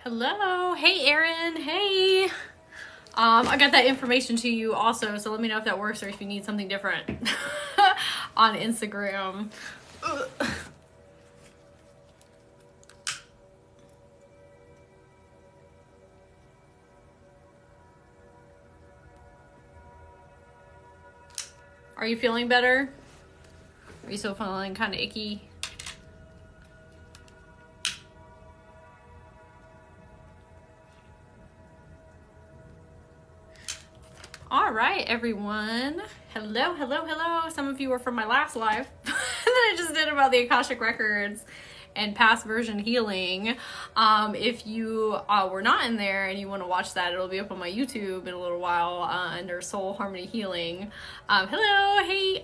Hello. Hey, Erin. Hey. I got that information to you also, so let me know if that works or if you need something different on Instagram. Ugh. Are you feeling better? Are you still feeling kind of icky? All right, everyone. Hello, hello, hello. Some of you are from my last live that I just did about the Akashic Records and past version healing. If you were not in there and you want to watch that, it'll be up on my YouTube in a little while under Soulharmonyhealing. Hello, hey.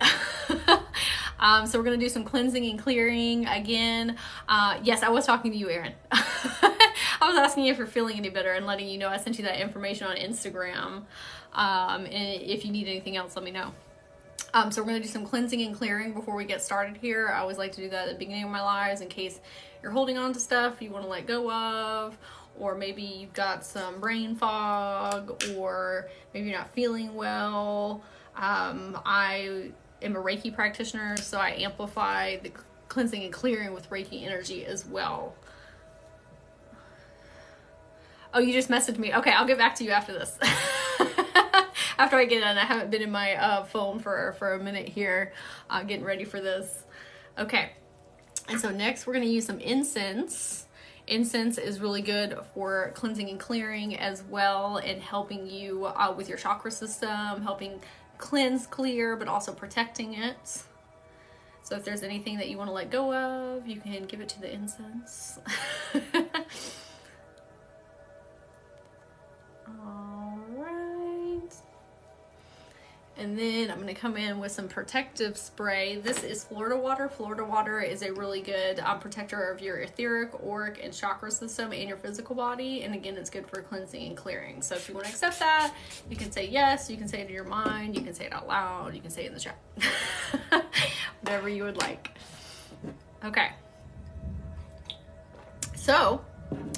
So we're going to do some cleansing and clearing again. Yes, I was talking to you, Erin. I was asking you if you're feeling any better and letting you know I sent you that information on Instagram. And if you need anything else, let me know. So we're going to do some cleansing and clearing before we get started here. I always like to do that at the beginning of my lives in case you're holding on to stuff you want to let go of, or maybe you've got some brain fog, or maybe you're not feeling well. I am a Reiki practitioner, so I amplify the cleansing and clearing with Reiki energy as well. Oh, you just messaged me. Okay, I'll get back to you after this. After I get in, I haven't been in my phone for a minute here, getting ready for this. Okay, and so next we're going to use some incense. Incense is really good for cleansing and clearing as well, and helping you with your chakra system, helping cleanse, clear, but also protecting it. So if there's anything that you want to let go of, you can give it to the incense. All right. And then I'm going to come in with some protective spray. This is Florida water. Florida water is a really good protector of your etheric, auric, and chakra system and your physical body. And again, it's good for cleansing and clearing. So if you want to accept that, you can say yes. You can say it in your mind. You can say it out loud. You can say it in the chat. Whatever you would like. Okay. So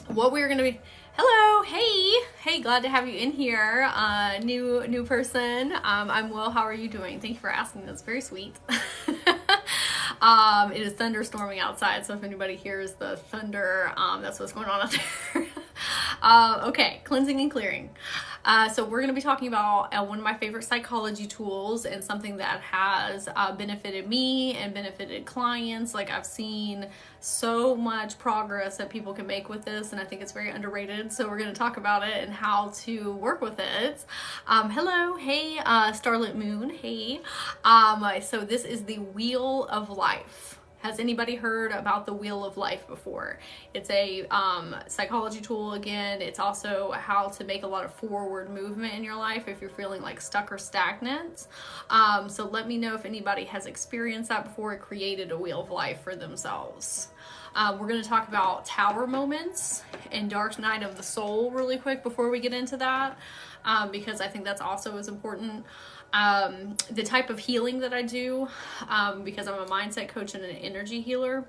what we're going to be... Hello, hey, glad to have you in here. New person. I'm well. How are you doing? Thank you for asking. That's very sweet. It is thunderstorming outside, so if anybody hears the thunder, that's what's going on out there. Okay, cleansing and clearing. So we're going to be talking about one of my favorite psychology tools, and something that has benefited me and benefited clients. Like, I've seen so much progress that people can make with this, and I think it's very underrated. So we're going to talk about it and how to work with it. Hello, hey, Starlit Moon, hey. So this is the Wheel of Life. Has anybody heard about the Wheel of Life before? It's a psychology tool. Again, it's also how to make a lot of forward movement in your life if you're feeling like stuck or stagnant. So let me know if anybody has experienced that before, created a Wheel of Life for themselves. We're going to talk about tower moments and dark night of the soul really quick before we get into that, because I think that's also as important. The type of healing that I do, because I'm a mindset coach and an energy healer,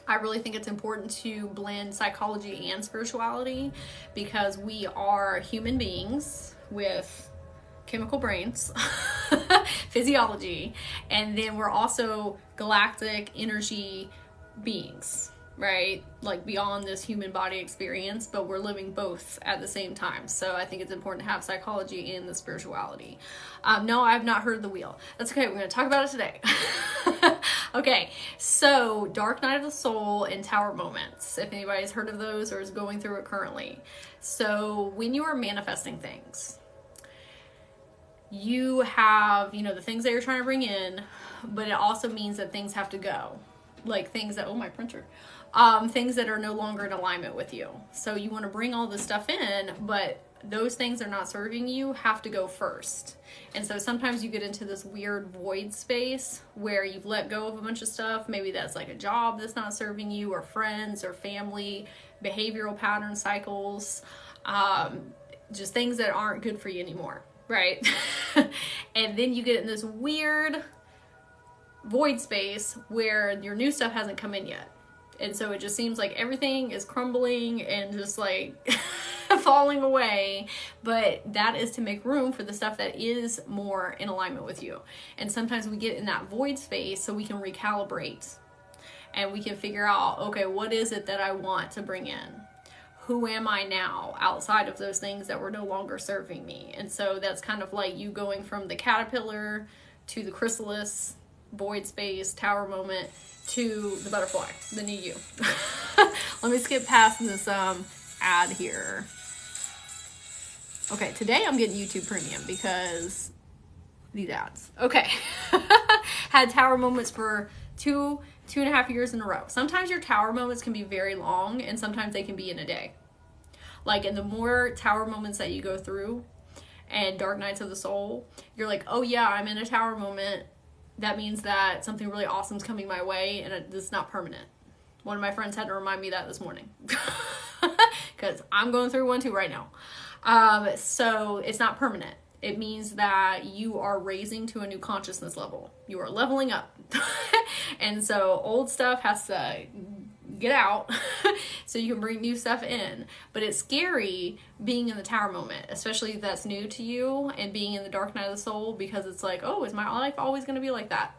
I really think it's important to blend psychology and spirituality, because we are human beings with chemical brains, physiology, and then we're also galactic energy beings, right? Like, beyond this human body experience, but we're living both at the same time. So I think it's important to have psychology and the spirituality. No, I've not heard the wheel. That's okay. We're going to talk about it today. Okay. So dark night of the soul and tower moments, if anybody's heard of those or is going through it currently. So when you are manifesting things, you have, the things that you're trying to bring in, but it also means that things have to go. Like things that, oh, my printer, things that are no longer in alignment with you. So you want to bring all this stuff in, but those things that are not serving you have to go first. And so sometimes you get into this weird void space where you've let go of a bunch of stuff. Maybe that's like a job that's not serving you, or friends or family, behavioral pattern cycles, just things that aren't good for you anymore, right? And then you get in this weird void space where your new stuff hasn't come in yet. And so it just seems like everything is crumbling and just like falling away. But that is to make room for the stuff that is more in alignment with you. And sometimes we get in that void space so we can recalibrate and we can figure out, okay, what is it that I want to bring in? Who am I now outside of those things that were no longer serving me? And so that's kind of like you going from the caterpillar to the chrysalis, void space, tower moment, to the butterfly, the new you. Let me skip past this ad here. Okay, today I'm getting YouTube Premium because these ads. Okay. Had tower moments for 2.5 years in a row. Sometimes your tower moments can be very long, and sometimes they can be in a day. Like, and the more tower moments that you go through and dark nights of the soul, you're like, oh yeah, I'm in a tower moment. That means that something really awesome is coming my way, and it's not permanent. One of my friends had to remind me that this morning because I'm going through one too right now. So it's not permanent. It means that you are raising to a new consciousness level. You are leveling up. And so old stuff has to get out so you can bring new stuff in. But it's scary being in the tower moment, especially if that's new to you, and being in the dark night of the soul, because it's like, oh, is my life always going to be like that?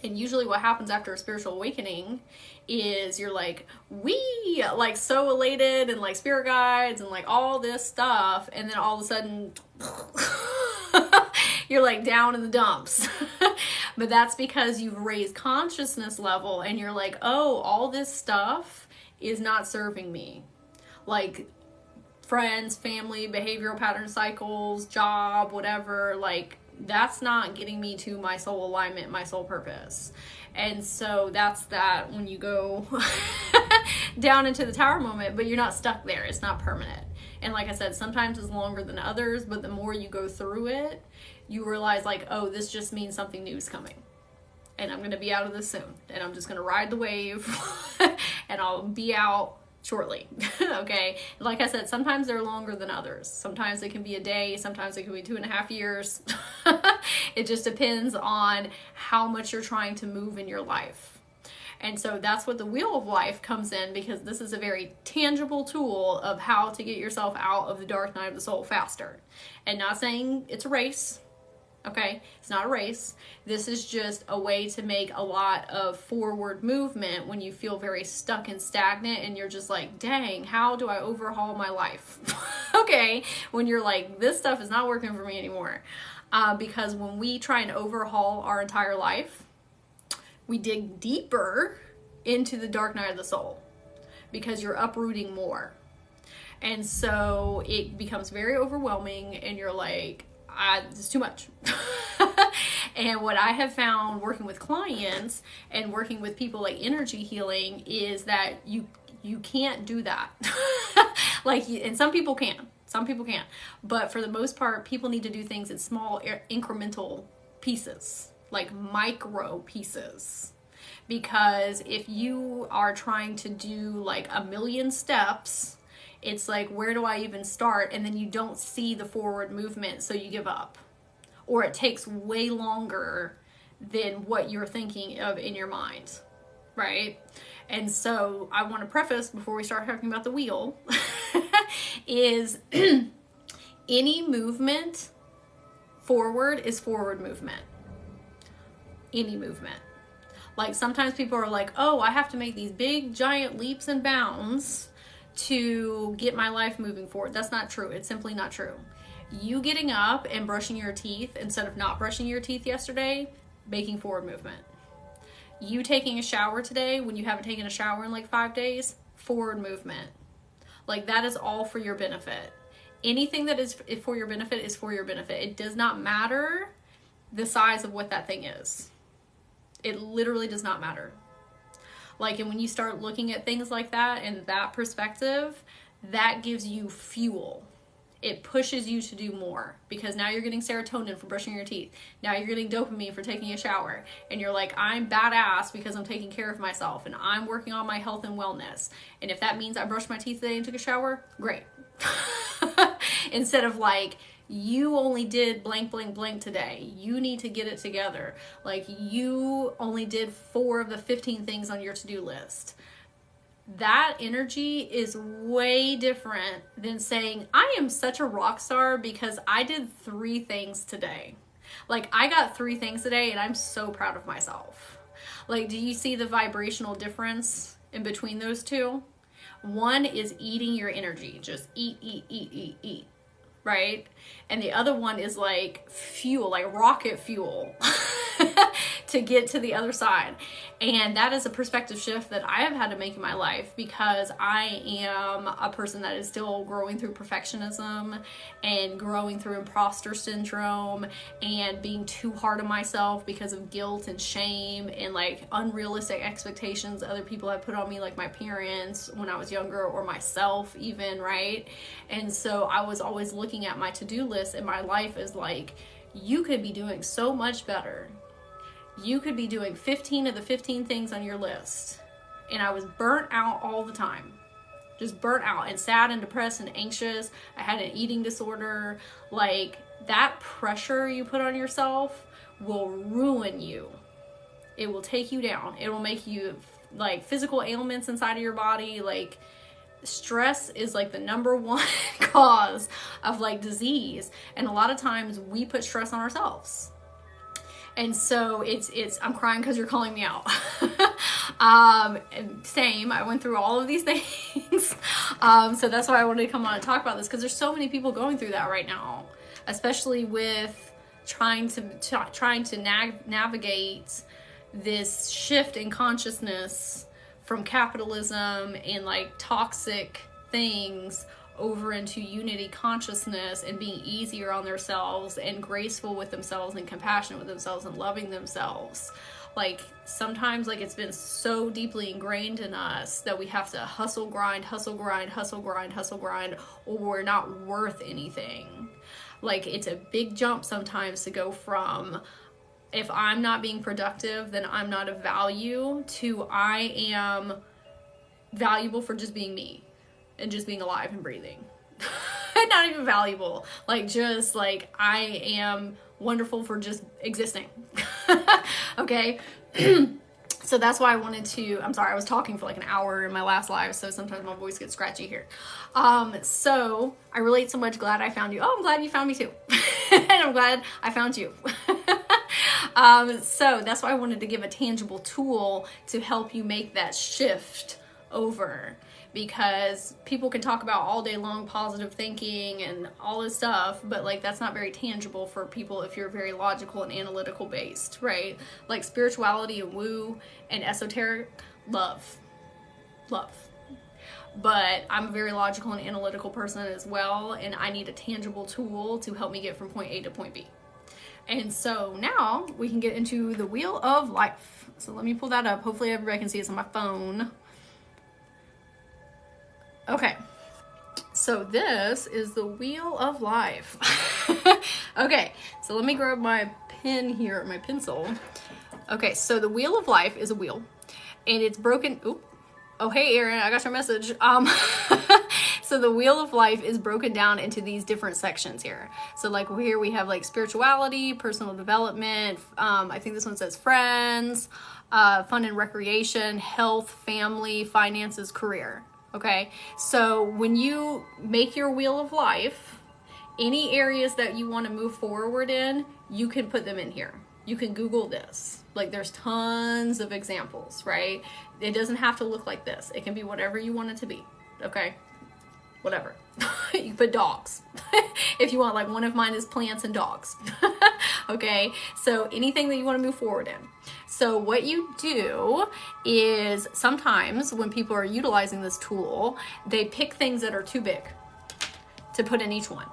And usually what happens after a spiritual awakening is you're like, we like so elated and like spirit guides and like all this stuff. And then all of a sudden you're like down in the dumps. But that's because you've raised consciousness level and you're like, oh, all this stuff is not serving me. Like friends, family, behavioral pattern cycles, job, whatever, like that's not getting me to my soul alignment, my soul purpose. And so that's that when you go down into the tower moment, but you're not stuck there. It's not permanent. And like I said, sometimes it's longer than others, but the more you go through it, you realize like, oh, this just means something new is coming. And I'm going to be out of this soon. And I'm just going to ride the wave and I'll be out shortly. Okay. Like I said, sometimes they're longer than others. Sometimes it can be a day. Sometimes it can be 2.5 years. It just depends on how much you're trying to move in your life. And so that's what the wheel of life comes in, because this is a very tangible tool of how to get yourself out of the dark night of the soul faster. And not saying it's a race. Okay, it's not a race. This is just a way to make a lot of forward movement when you feel very stuck and stagnant and you're just like, dang, how do I overhaul my life? Okay, when you're like, this stuff is not working for me anymore. Because when we try and overhaul our entire life, we dig deeper into the dark night of the soul because you're uprooting more. And so it becomes very overwhelming and you're like, it's too much. And what I have found working with clients and working with people like energy healing is that you can't do that. Like, and some people can, but for the most part, people need to do things in small incremental pieces, like micro pieces. Because if you are trying to do like 1,000,000 steps, it's like, where do I even start? And then you don't see the forward movement, so you give up. Or it takes way longer than what you're thinking of in your mind, right? And so I want to preface, before we start talking about the wheel, is any movement forward is forward movement. Any movement. Like sometimes people are like, oh, I have to make these big giant leaps and bounds to get my life moving forward. That's not true. It's simply not true. You getting up and brushing your teeth instead of not brushing your teeth yesterday, making forward movement. You taking a shower today when you haven't taken a shower in like 5 days, forward movement. Like that is all for your benefit. Anything that is for your benefit is for your benefit. It does not matter the size of what that thing is. It literally does not matter. Like, and when you start looking at things like that and that perspective, that gives you fuel. It pushes you to do more, because now you're getting serotonin for brushing your teeth. Now you're getting dopamine for taking a shower. And you're like, I'm badass because I'm taking care of myself and I'm working on my health and wellness. And if that means I brushed my teeth today and took a shower, great. Instead of like, you only did blank, blank, blank today. You need to get it together. Like, you only did 4 of the 15 things on your to-do list. that energy is way different than saying, I am such a rock star because I did 3 things today. Like, I got 3 things today and I'm so proud of myself. Like, do you see the vibrational difference in between those two? One is eating your energy. Just eat. Right? And the other one is like fuel, like rocket fuel to get to the other side. And that is a perspective shift that I have had to make in my life, because I am a person that is still growing through perfectionism and growing through imposter syndrome and being too hard on myself because of guilt and shame and like unrealistic expectations other people have put on me, like my parents when I was younger, or myself even, right? And so I was always looking at my to-do list in my life as like, you could be doing so much better. You could be doing 15 of the 15 things on your list. And I was burnt out all the time. Just burnt out and sad and depressed and anxious. I had an eating disorder. Like, that pressure you put on yourself will ruin you. It will take you down. It will make you like physical ailments inside of your body. Like, stress is like the number 1 cause of like disease. And a lot of times we put stress on ourselves. And so it's I'm crying because you're calling me out. Same, I went through all of these things. So that's why I wanted to come on and talk about this, because there's so many people going through that right now, especially with trying to navigate this shift in consciousness from capitalism and like toxic things over into unity consciousness and being easier on themselves and graceful with themselves and compassionate with themselves and loving themselves. Like, sometimes like it's been so deeply ingrained in us that we have to hustle grind, or we're not worth anything. Like, it's a big jump sometimes to go from, if I'm not being productive, then I'm not of value, to I am valuable for just being me and just being alive and breathing. Not even valuable, like just like I am wonderful for just existing. Okay. So that's why I wanted to, I'm sorry, I was talking for like an hour in my last live, so sometimes my voice gets scratchy here. So I relate so much. Glad I found you. Oh, I'm glad you found me too. And I'm glad I found you. So that's why I wanted to give a tangible tool to help you make that shift over, because people can talk about all day long positive thinking and all this stuff, but like that's not very tangible for people if you're very logical and analytical based, right? Like spirituality and woo and esoteric, love. But I'm a very logical and analytical person as well, and I need a tangible tool to help me get from point A to point B. And so now we can get into the Wheel of Life. So let me pull that up. Hopefully everybody can see it's on my phone. Okay, so this is the Wheel of Life. Okay, so let me grab my pen here, my pencil. Okay, so the Wheel of Life is a wheel, and it's broken. Oh, hey, Erin, I got your message. So the Wheel of Life is broken down into these different sections here. So like here we have like spirituality, personal development. I think this one says friends, fun and recreation, health, family, finances, career. Okay, so when you make your Wheel of Life, any areas that you want to move forward in, you can put them in here. You can Google this. Like, there's tons of examples, right? It doesn't have to look like this. It can be whatever you want it to be, okay? Whatever. You can put dogs. If you want, like one of mine is plants and dogs. Okay, so anything that you want to move forward in. So what you do is sometimes when people are utilizing this tool, they pick things that are too big to put in each one.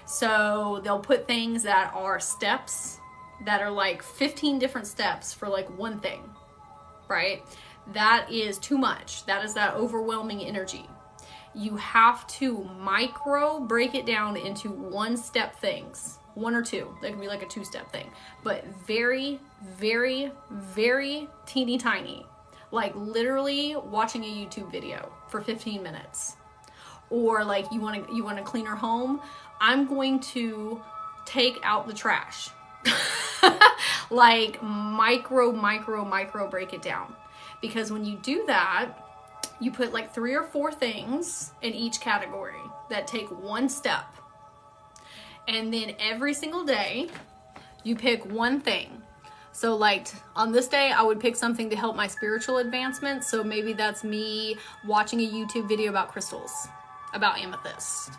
So they'll put things that are steps that are like 15 different steps for like one thing, right? That is too much. That is that overwhelming energy. You have to micro break it down into 1-step things. 1 or 2. That can be like a 2-step thing. But very, very, very teeny tiny. Like literally watching a YouTube video for 15 minutes. Or like you want to clean your home. I'm going to take out the trash. Like micro break it down. Because when you do that, you put like 3 or 4 things in each category that take one step. And then every single day, you pick one thing. So like on this day, I would pick something to help my spiritual advancement. So maybe that's me watching a YouTube video about crystals, about amethyst,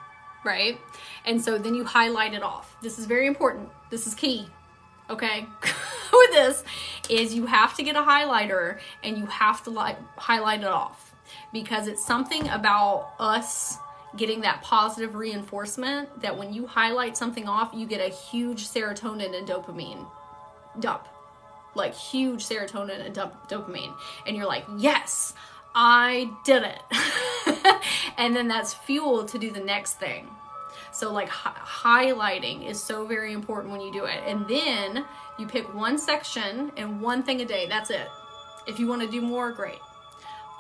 right? And so then you highlight it off. This is very important. This is key, okay? With this is you have to get a highlighter and you have to like highlight it off, because it's something about us getting that positive reinforcement that when you highlight something off, you get a huge serotonin and dopamine dump. Like huge serotonin and dopamine. And you're like, yes, I did it. And then that's fuel to do the next thing. So like highlighting is so very important when you do it. And then you pick one section and one thing a day. That's it. If you want to do more, great.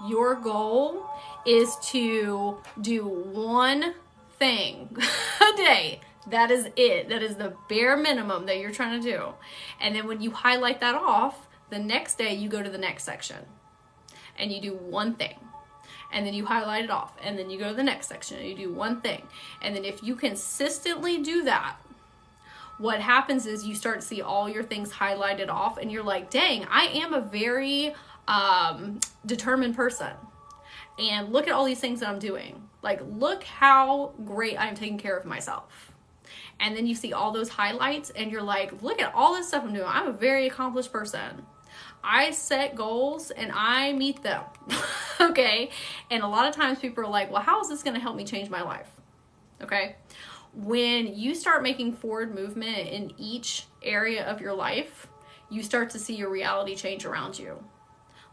Your goal is to do one thing a day. That is it. That is the bare minimum that you're trying to do. And then when you highlight that off, the next day you go to the next section and you do one thing. And then you highlight it off. And then you go to the next section and you do one thing. And then if you consistently do that, what happens is you start to see all your things highlighted off and you're like, dang, I am a very determined person. And look at all these things that I'm doing. Like, look how great I'm taking care of myself. And then you see all those highlights and you're like, look at all this stuff I'm doing. I'm a very accomplished person. I set goals and I meet them. Okay. And a lot of times people are like, well, how is this going to help me change my life? Okay. When you start making forward movement in each area of your life, you start to see your reality change around you.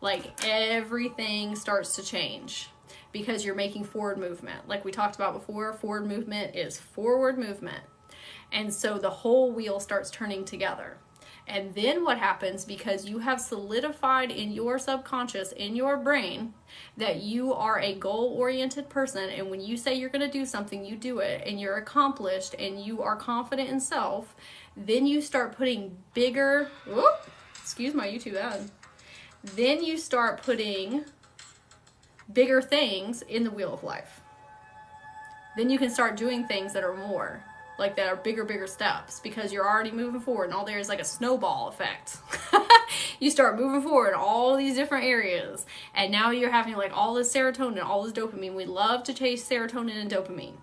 Like everything starts to change because you're making forward movement. Like we talked about before, forward movement is forward movement. And so the whole wheel starts turning together. And then what happens, because you have solidified in your subconscious, in your brain, that you are a goal-oriented person, and when you say you're going to do something, you do it, and you're accomplished, and you are confident in self, then you start putting bigger, excuse my YouTube ad, then you start putting bigger things in the wheel of life. Then you can start doing things that are more. Like that are bigger steps, because you're already moving forward, and all there is like a snowball effect. You start moving forward in all these different areas, and now you're having like all this serotonin, all this dopamine. We love to chase serotonin and dopamine.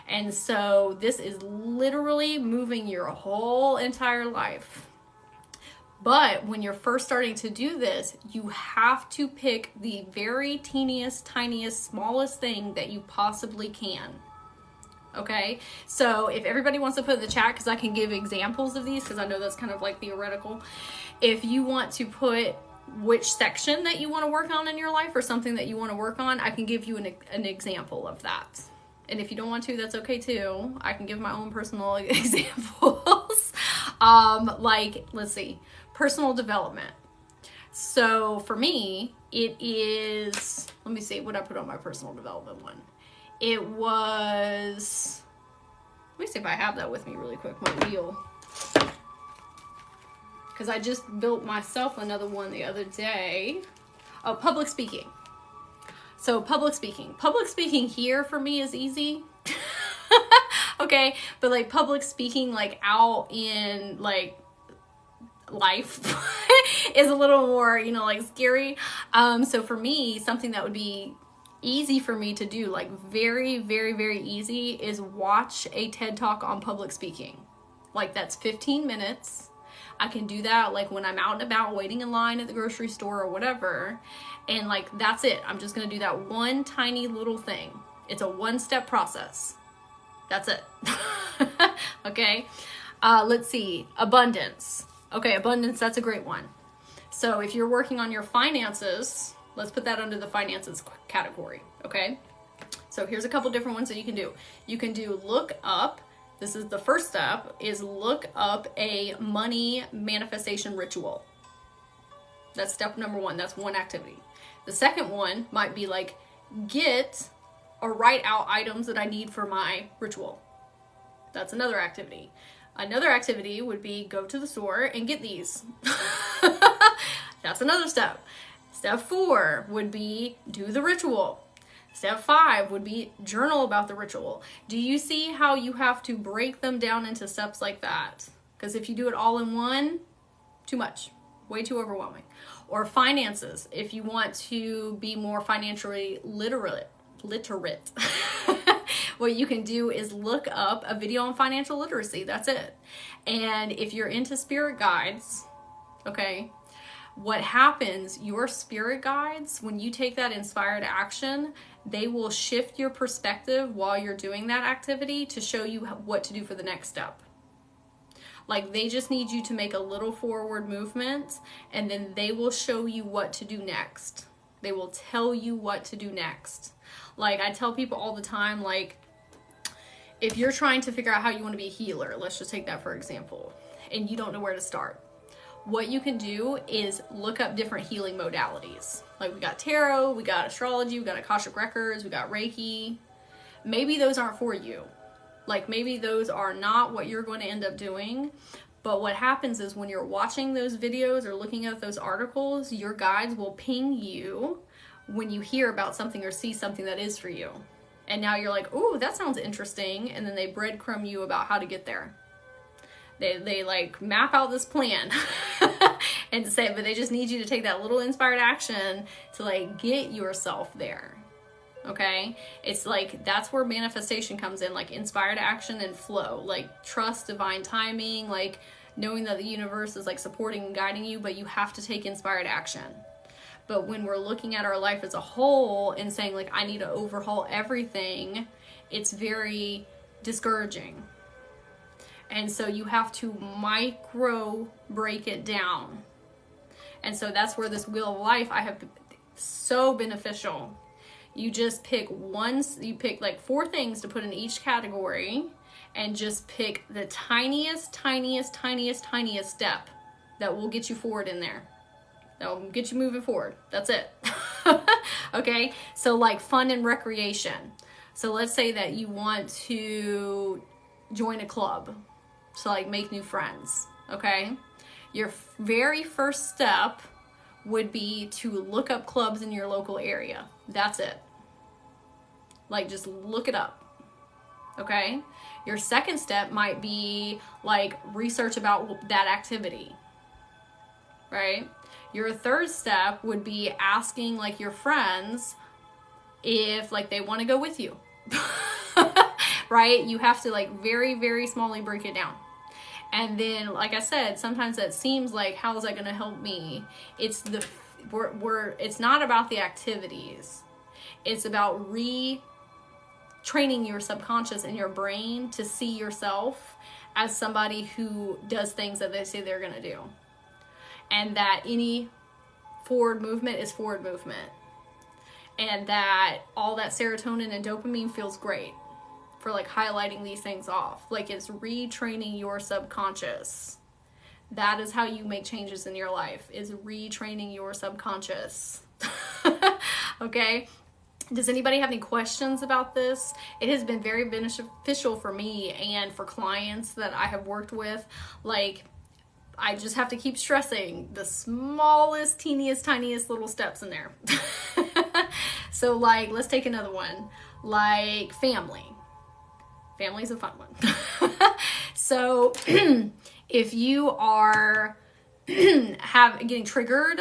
And so this is literally moving your whole entire life. But when you're first starting to do this, you have to pick the very teeniest, tiniest, smallest thing that you possibly can. Okay, so if everybody wants to put in the chat, because I can give examples of these, because I know that's kind of like theoretical. If you want to put which section that you want to work on in your life or something that you want to work on, I can give you an example of that. And if you don't want to, that's okay too. I can give my own personal examples. Like, let's see, personal development. So for me, it is, let me see what I put on my personal development one. It was, let me see if I have that with me really quick, my wheel. Because I just built myself another one the other day. Oh, public speaking. So public speaking. Public speaking here for me is easy. Okay, but like public speaking like out in like life is a little more, you know, like scary. So for me, something that would be easy for me to do, like very, very, very easy, is watch a TED Talk on public speaking. Like that's 15 minutes. I can do that like when I'm out and about waiting in line at the grocery store or whatever. And like, that's it. I'm just going to do that one tiny little thing. It's a one-step process. That's it. Okay. Let's see. Abundance. Okay. Abundance. That's a great one. So if you're working on your finances, let's put that under the finances category, okay? So here's a couple different ones that you can do. You can do look up. This is the first step, is look up a money manifestation ritual. That's step number one. That's one activity. The second one might be like get or write out items that I need for my ritual. That's another activity. Another activity would be go to the store and get these. That's another step. Step 4 would be do the ritual. Step 5 would be journal about the ritual. Do you see how you have to break them down into steps like that? Because if you do it all in one, too much, way too overwhelming. Or finances, if you want to be more financially literate, what you can do is look up a video on financial literacy. That's it. And if you're into spirit guides, okay, what happens, your spirit guides, when you take that inspired action, they will shift your perspective while you're doing that activity to show you what to do for the next step. Like, they just need you to make a little forward movement, and then they will show you what to do next. They will tell you what to do next. Like, I tell people all the time, like, if you're trying to figure out how you want to be a healer, let's just take that for example, and you don't know where to start. What you can do is look up different healing modalities. Like, we got tarot, we got astrology, we got Akashic Records, we got Reiki. Maybe those aren't for you. Like, maybe those are not what you're going to end up doing. But what happens is when you're watching those videos or looking at those articles, your guides will ping you when you hear about something or see something that is for you. And now you're like, oh, that sounds interesting. And then they breadcrumb you about how to get there. They like map out this plan and say, but they just need you to take that little inspired action to like get yourself there. Okay, it's like that's where manifestation comes in, like inspired action and flow, like trust divine timing, like knowing that the universe is like supporting and guiding you, but you have to take inspired action. But when we're looking at our life as a whole and saying like I need to overhaul everything, it's very discouraging. And so you have to micro break it down. And so that's where this wheel of life I have so beneficial. You just pick like 4 things to put in each category and just pick the tiniest step that will get you forward in there. That will get you moving forward. That's it. Okay? So like fun and recreation. So let's say that you want to join a club. So like make new friends. Okay? Your very first step would be to look up clubs in your local area. That's it. Like, just look it up. Okay? Your second step might be like research about that activity. Right? Your third step would be asking like your friends if like they want to go with you. Right? You have to like very, very smallly break it down. And then, like I said, sometimes that seems like, how is that going to help me? It's it's not about the activities. It's about retraining your subconscious and your brain to see yourself as somebody who does things that they say they're going to do. And that any forward movement is forward movement. And that all that serotonin and dopamine feels great for like highlighting these things off. Like, it's retraining your subconscious. That is how you make changes in your life, is retraining your subconscious. Okay? Does anybody have any questions about this? It has been very beneficial for me and for clients that I have worked with. Like, I just have to keep stressing the smallest, teeniest, tiniest little steps in there. So like, let's take another one. Like family. Family's a fun one. So if you are getting triggered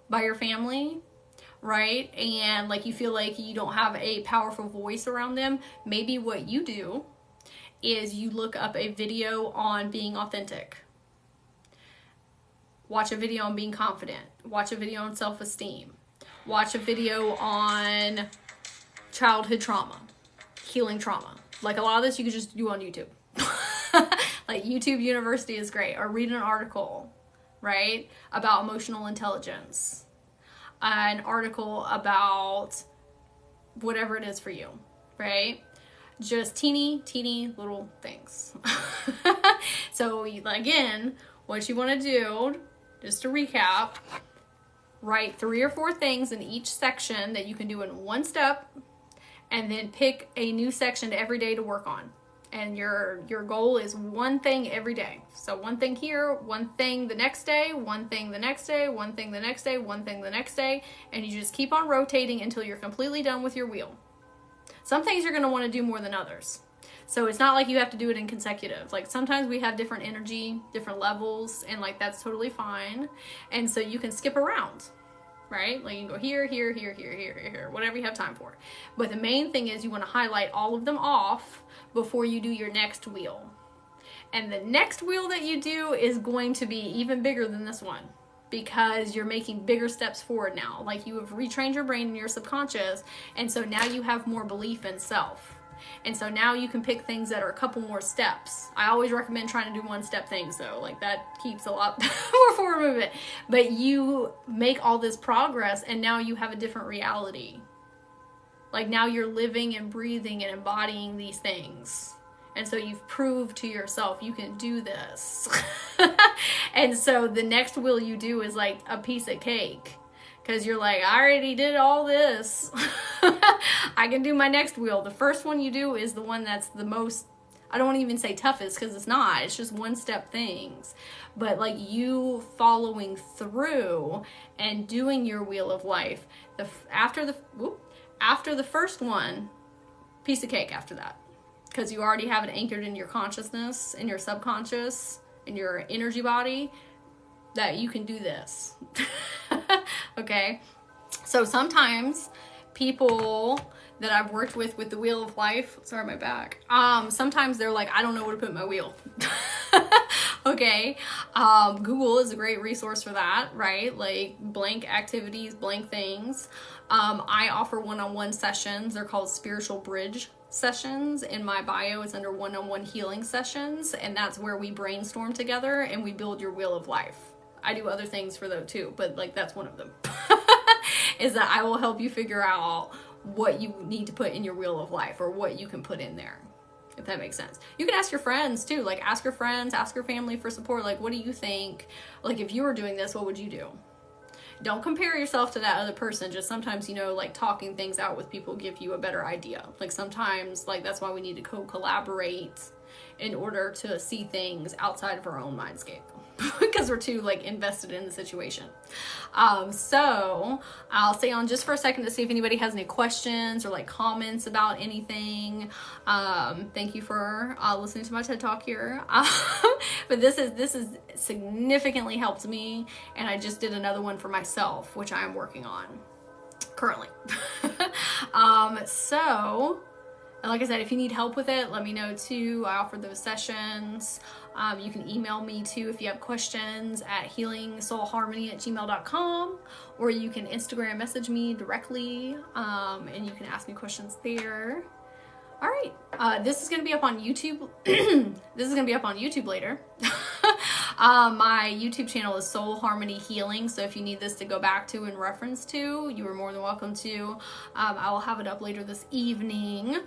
by your family, right? And like you feel like you don't have a powerful voice around them, maybe what you do is you look up a video on being authentic. Watch a video on being confident. Watch a video on self-esteem. Watch a video on childhood trauma, healing trauma. Like, a lot of this you could just do on YouTube. Like, YouTube University is great. Or read an article, right, about emotional intelligence. An article about whatever it is for you, right? Just teeny little things. So, again, what you want to do, just to recap, write 3 or 4 things in each section that you can do in one step, and then pick a new section every day to work on. And your goal is one thing every day. So one thing here, one thing the next day, one thing the next day, one thing the next day, one thing the next day, and you just keep on rotating until you're completely done with your wheel. Some things you're going to want to do more than others. So it's not like you have to do it in consecutive. Like sometimes we have different energy, different levels, and like that's totally fine. And so you can skip around, right? Like you can go here, here, here, here, here, here, here, whatever you have time for. But the main thing is you want to highlight all of them off before you do your next wheel. And the next wheel that you do is going to be even bigger than this one, because you're making bigger steps forward now. Like you have retrained your brain and your subconscious, and so now you have more belief in self. And so now you can pick things that are a couple more steps. I always recommend trying to do one-step things though. Like that keeps a lot more forward movement. But you make all this progress and now you have a different reality. Like now you're living and breathing and embodying these things. And so you've proved to yourself you can do this. And so the next wheel you do is like a piece of cake. Because you're like, I already did all this. I can do my next wheel. The first one you do is the one that's the most, I don't want to even say toughest, because it's not. It's just one-step things. But like you following through and doing your wheel of life, after the first one, piece of cake after that. Because you already have it anchored in your consciousness, in your subconscious, in your energy body, that you can do this. Okay? So sometimes people that I've worked with the wheel of life, sorry, my back, sometimes they're like, I don't know where to put my wheel. Okay? Google is a great resource for that, right? Like blank activities, blank things. I offer one-on-one sessions. They're called spiritual bridge sessions. In my bio, it's under one-on-one healing sessions, and that's where we brainstorm together and we build your wheel of life. I do other things for those too, but like that's one of them. Is that I will help you figure out what you need to put in your wheel of life, or what you can put in there, if that makes sense. You can ask your friends too, like ask your friends, ask your family for support. Like, what do you think? Like, if you were doing this, what would you do? Don't compare yourself to that other person. Just sometimes, you know, like talking things out with people give you a better idea. Like sometimes, like that's why we need to co-collaborate in order to see things outside of our own mindscape. Because we're too like invested in the situation. So I'll stay on just for a second to see if anybody has any questions or like comments about anything. Thank you for listening to my TED Talk here. But this is significantly helped me, and I just did another one for myself, which I'm working on currently. So, and like I said, if you need help with it, let me know too. I offer those sessions. You can email me too if you have questions at healingsoulharmony@gmail.com, or you can Instagram message me directly, and you can ask me questions there. All right, this is going to be up on YouTube. This is going to be up on YouTube later. My YouTube channel is Soulharmonyhealing, so if you need this to go back to and reference to, you are more than welcome to. I will have it up later this evening.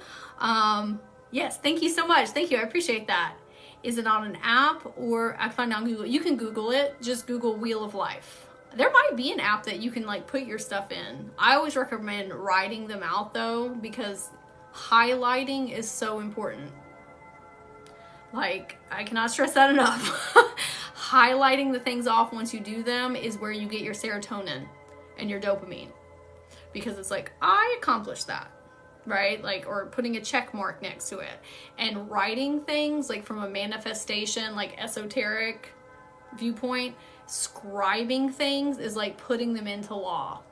Yes, thank you so much. Thank you. I appreciate that. Is it on an app, or I find on Google? You can Google it. Just Google Wheel of Life. There might be an app that you can like put your stuff in. I always recommend writing them out though, because highlighting is so important. Like, I cannot stress that enough. Highlighting the things off once you do them is where you get your serotonin and your dopamine, because it's like, I accomplished that, right? Like, or putting a check mark next to it. And writing things like from a manifestation, like esoteric viewpoint, scribing things is like putting them into law.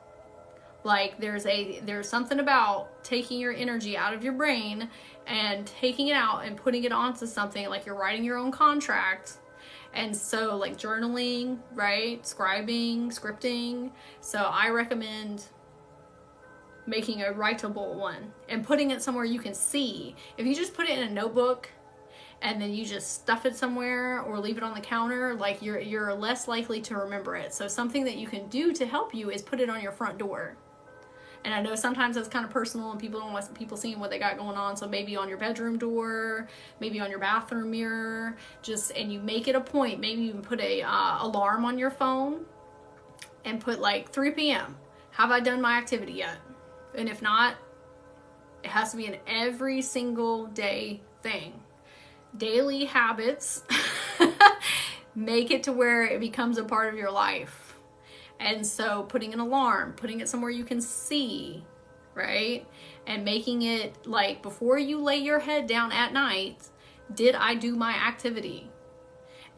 Like there's something about taking your energy out of your brain and taking it out and putting it onto something, like you're writing your own contract. And so like journaling, right? Scripting. So I recommend making a writable one and putting it somewhere you can see. If you just put it in a notebook and then you just stuff it somewhere or leave it on the counter, like you're less likely to remember it. So something that you can do to help you is put it on your front door. And I know sometimes that's kind of personal and people don't want people seeing what they got going on. So maybe on your bedroom door, maybe on your bathroom mirror, and you make it a point. Maybe you can put a alarm on your phone and put like 3 p.m. Have I done my activity yet? And if not, it has to be an every single day thing. daily habits make it to where it becomes a part of your life. And so putting an alarm, putting it somewhere you can see, right? And making it like before you lay your head down at night, did I do my activity?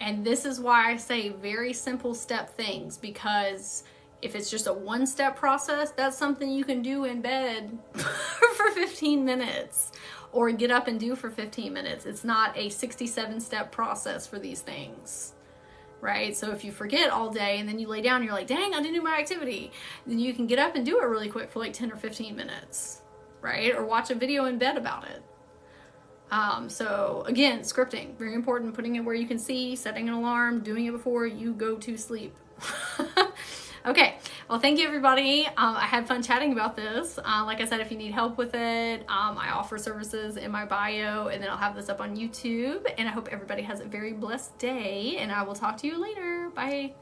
And this is why I say very simple step things, because if it's just a one-step process, that's something you can do in bed for 15 minutes or get up and do for 15 minutes. It's not a 67-step process for these things, right? So if you forget all day and then you lay down and you're like, dang, I didn't do my activity, then you can get up and do it really quick for like 10 or 15 minutes, right? Or watch a video in bed about it. So again, scripting, very important, putting it where you can see, setting an alarm, doing it before you go to sleep. Okay, well, thank you, everybody. I had fun chatting about this. Like I said, if you need help with it, I offer services in my bio, and then I'll have this up on YouTube. And I hope everybody has a very blessed day, and I will talk to you later. Bye.